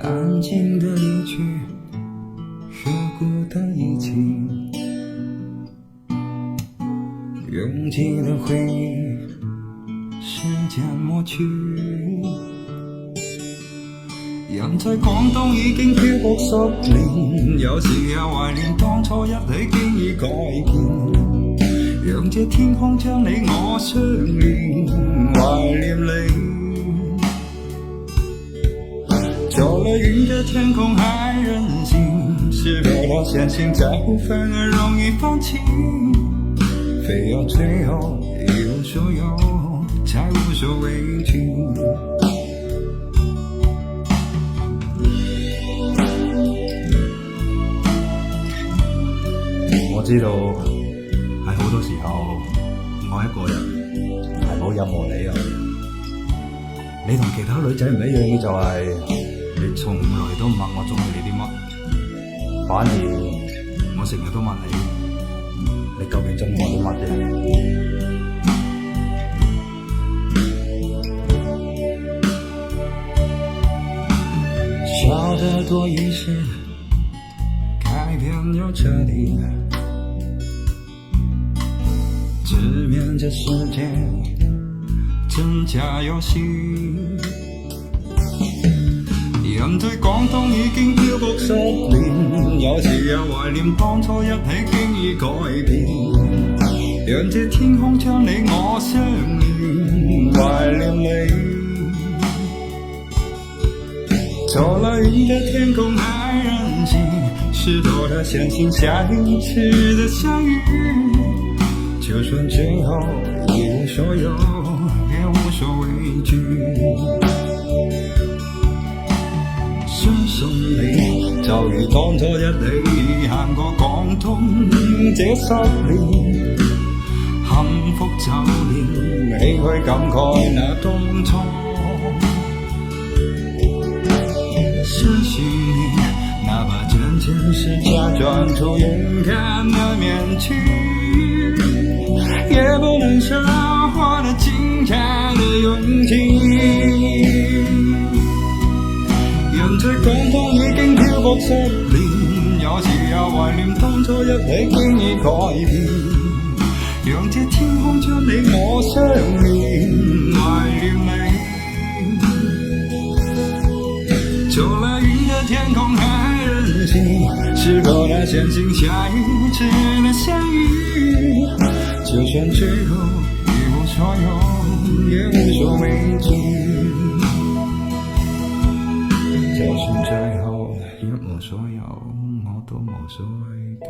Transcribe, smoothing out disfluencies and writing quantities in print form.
安静的离去和孤单一起，拥挤的回忆，時間抹去。人在廣東已經漂泊10年，有時也懷念當初一起經已改變，讓這天空將你我相連，懷念你。走了雲的天空還任性，是否他相信在乎反而容易放棄，非要最後一無所有才無所畏懼。我知道喺好多時候愛一個人係冇任何理由。你同其他女仔唔一樣嘅就係你從來都唔問我中意你啲乜，反而我成日都問你究竟中意我啲乜嘢。笑得多一些，改變又徹底，直面這世界真假遊戲。人在廣東已經漂泊10年，有時也懷念當初一起經已改變，讓這天空將你我相連，懷念你。走了雲的天空還任性，是否他相信下一次的相遇，就算最後一無所有也無所畏懼。相信你就如當初一起行過廣東這10年，幸福就連唏噓感慨那當初。相信你哪怕真正是假裝出勇敢的面具，也不能少獲得驚訝的勇氣。人在廣東已經漂泊10年，有時也懷念當初一起經已改變，讓這天空將你我相連，懷念你。走了雲的天空還任性，是否他相信下一次的相遇，就算最後一無所有也無所畏懼。就算最後一無所有，我都無所畏懼。